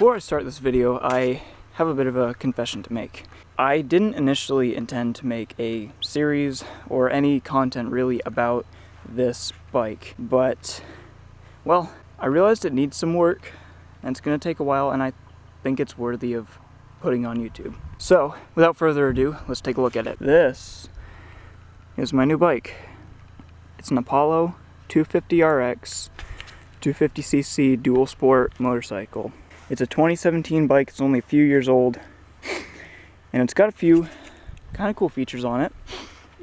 Before I start this video, I have a bit of a confession to make. I didn't initially intend to make a series or any content really about this bike, but, well, I realized it needs some work, and it's going to take a while, and I think it's worthy of putting on YouTube. So, without further ado, let's take a look at it. This is my new bike. It's an Apollo 250RX 250cc dual sport motorcycle. It's a 2017 bike, it's only a few years old, and it's got a few kind of cool features on it.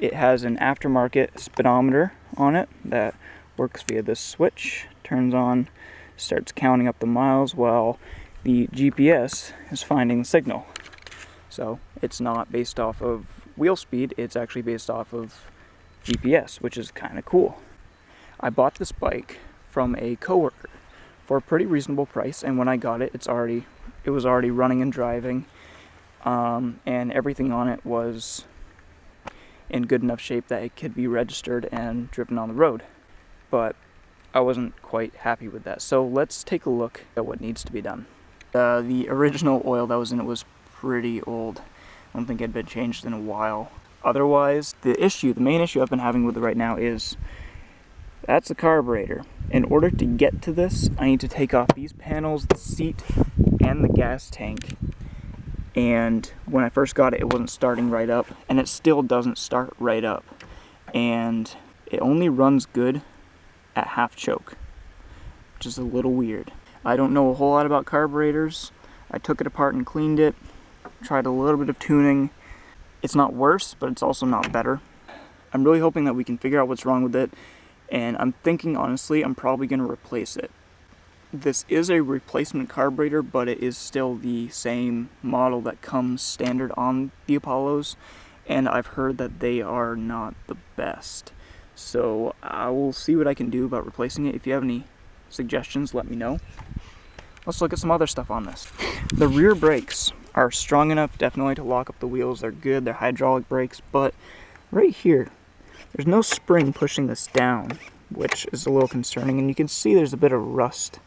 It has an aftermarket speedometer on it that works via this switch, turns on, starts counting up the miles while the GPS is finding the signal. So it's not based off of wheel speed, it's actually based off of GPS, which is kind of cool. I bought this bike from a coworker for a pretty reasonable price, and when I got it, it was already running and driving, and everything on it was in good enough shape that it could be registered and driven on the road. But I wasn't quite happy with that, so let's take a look at what needs to be done. The original oil that was in it was pretty old. I don't think it had been changed in a while. Otherwise, the main issue I've been having with it right now is that's the carburetor. In order to get to this, I need to take off these panels, the seat, and the gas tank. And when I first got it, it wasn't starting right up, and it still doesn't start right up. And it only runs good at half choke, which is a little weird. I don't know a whole lot about carburetors. I took it apart and cleaned it, tried a little bit of tuning. It's not worse, but it's also not better. I'm really hoping that we can figure out what's wrong with it. And I'm thinking, honestly, I'm probably going to replace it. This is a replacement carburetor, but it is still the same model that comes standard on the Apollos, and I've heard that they are not the best. So I will see what I can do about replacing it. If you have any suggestions, let me know. Let's look at some other stuff on this. The rear brakes are strong enough, definitely, to lock up the wheels. They're good, they're hydraulic brakes, but right here, there's no spring pushing this down, which is a little concerning, and you can see there's a bit of rust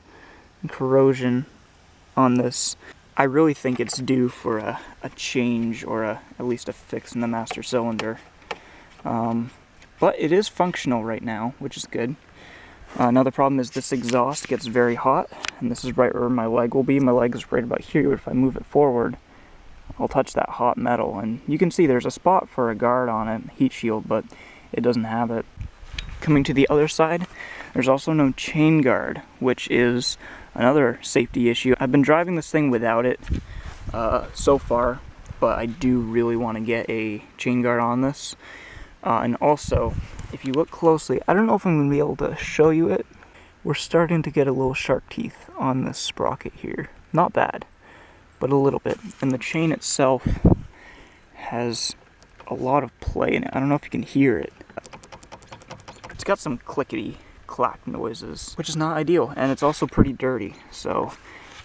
and corrosion on this. I really think it's due for a change or at least a fix in the master cylinder. But it is functional right now, which is good. Another problem is this exhaust gets very hot, and this is right where my leg will be. My leg is right about here. If I move it forward, I'll touch that hot metal, and you can see there's a spot for a guard on it, heat shield, but it doesn't have it. Coming to the other side, there's also no chain guard, which is another safety issue. I've been driving this thing without it so far, but I do really want to get a chain guard on this. And also, if you look closely, I don't know if I'm going to be able to show you it. We're starting to get a little shark teeth on this sprocket here. Not bad, but a little bit. And the chain itself has a lot of play in it. I don't know if you can hear it. It's got some clickety-clack noises, which is not ideal, and it's also pretty dirty, so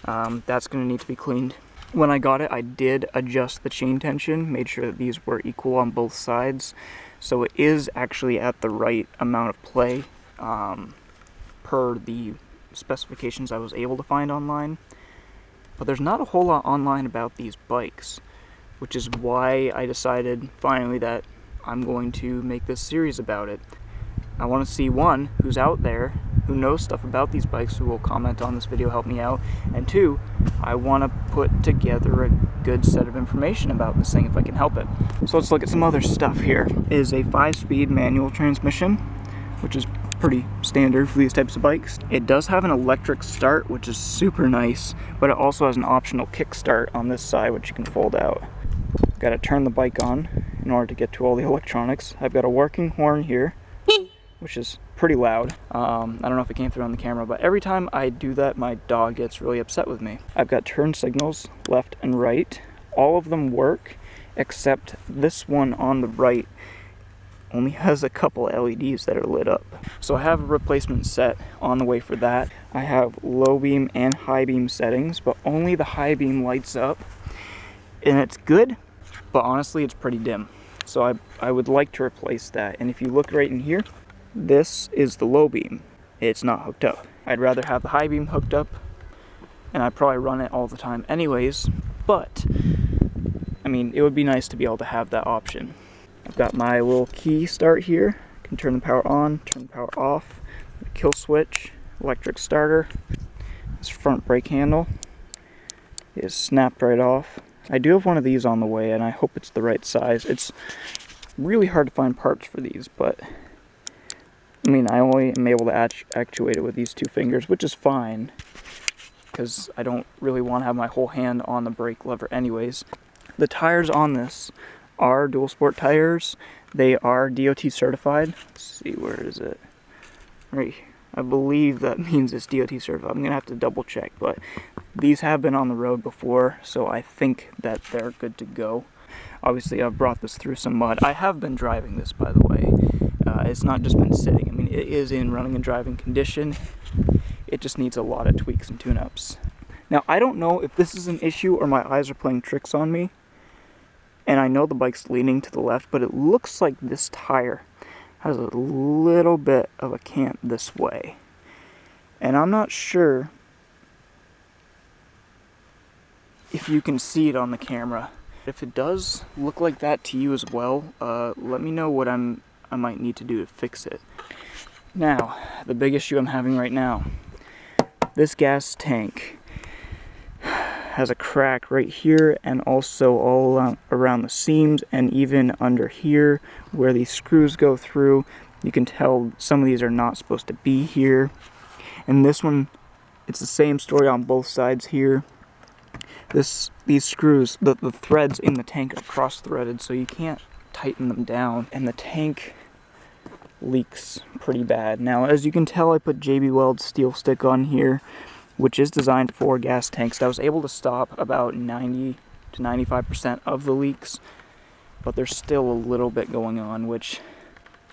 that's going to need to be cleaned. When I got it, I did adjust the chain tension, made sure that these were equal on both sides, so it is actually at the right amount of play per the specifications I was able to find online. But there's not a whole lot online about these bikes, which is why I decided finally that I'm going to make this series about it. I want to see one, who's out there, who knows stuff about these bikes, who will comment on this video, help me out, and two, I want to put together a good set of information about this thing if I can help it. So let's look at some other stuff here. It is a 5-speed manual transmission, which is pretty standard for these types of bikes. It does have an electric start, which is super nice, but it also has an optional kick start on this side, which you can fold out. Got to turn the bike on in order to get to all the electronics. I've got a working horn here, which is pretty loud. I don't know if it came through on the camera, but every time I do that, my dog gets really upset with me. I've got turn signals left and right. All of them work, except this one on the right only has a couple LEDs that are lit up. So I have a replacement set on the way for that. I have low beam and high beam settings, but only the high beam lights up, and it's good, but honestly it's pretty dim. So I would like to replace that, and if you look right in here, this is the low beam. It's not hooked up. I'd rather have the high beam hooked up and I probably run it all the time anyways, but I mean, it would be nice to be able to have that option. I've got my little key start here. I can turn the power on, turn the power off, the kill switch, electric starter. This front brake handle is snapped right off. I do have one of these on the way, and I hope it's the right size. It's really hard to find parts for these, but I mean, I only am able to actuate it with these 2 fingers, which is fine, because I don't really want to have my whole hand on the brake lever anyways. The tires on this are dual sport tires. They are DOT certified. Let's see, where is it? Right here. I believe that means it's DOT certified. I'm gonna have to double check, but these have been on the road before, so I think that they're good to go. Obviously, I've brought this through some mud. I have been driving this, by the way. It's not just been sitting. I mean, it is in running and driving condition. It just needs a lot of tweaks and tune-ups. Now, I don't know if this is an issue or my eyes are playing tricks on me, and I know the bike's leaning to the left, but it looks like this tire has a little bit of a cant this way. And I'm not sure if you can see it on the camera. If it does look like that to you as well, let me know what I might need to do to fix it. Now, the big issue I'm having right now. This gas tank has a crack right here, and also all around the seams, and even under here where these screws go through. You can tell some of these are not supposed to be here. And this one, it's the same story on both sides here. These screws, the threads in the tank are cross-threaded, so you can't tighten them down, and the tank leaks pretty bad. Now, as you can tell, I put JB Weld steel stick on here, which is designed for gas tanks. I was able to stop about 90 to 95% of the leaks, but there's still a little bit going on, which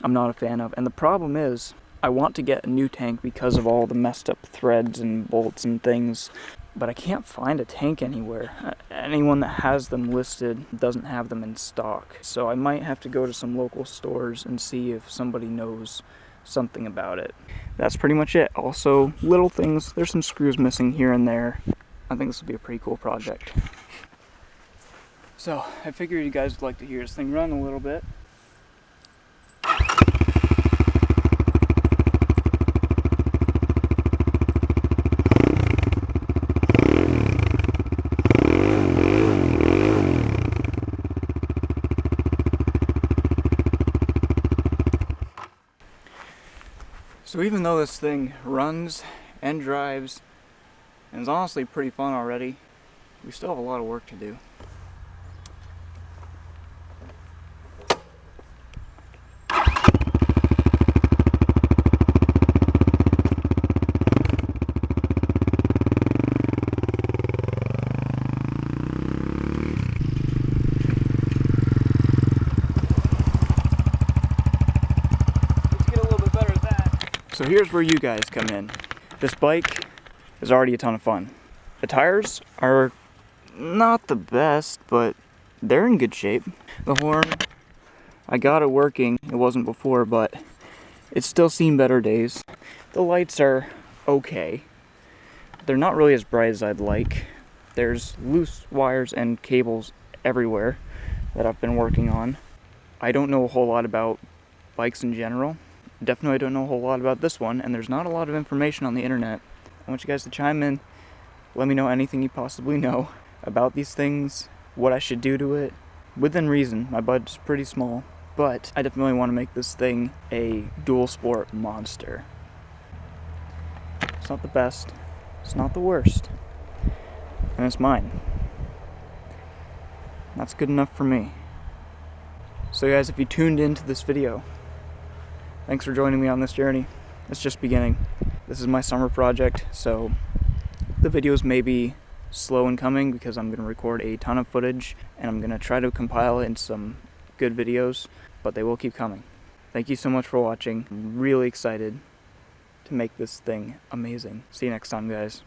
I'm not a fan of. And the problem is, I want to get a new tank because of all the messed up threads and bolts and things, but I can't find a tank anywhere. Anyone that has them listed doesn't have them in stock. So I might have to go to some local stores and see if somebody knows something about it. That's pretty much it. Also, little things. There's some screws missing here and there. I think this will be a pretty cool project. So, I figured you guys would like to hear this thing run a little bit. So even though this thing runs and drives and is honestly pretty fun already, we still have a lot of work to do. So here's where you guys come in. This bike is already a ton of fun. The tires are not the best, but they're in good shape. The horn, I got it working. It wasn't before, but it's still seen better days. The lights are okay. They're not really as bright as I'd like. There's loose wires and cables everywhere that I've been working on. I don't know a whole lot about bikes in general. Definitely don't know a whole lot about this one, and there's not a lot of information on the internet. I want you guys to chime in, let me know anything you possibly know about these things, what I should do to it, within reason. My budget's pretty small, but I definitely want to make this thing a dual sport monster. It's not the best, it's not the worst, and it's mine. That's good enough for me. So guys, if you tuned into this video, thanks for joining me on this journey. It's just beginning. This is my summer project, so the videos may be slow in coming because I'm going to record a ton of footage and I'm going to try to compile it in some good videos, but they will keep coming. Thank you so much for watching. I'm really excited to make this thing amazing. See you next time, guys.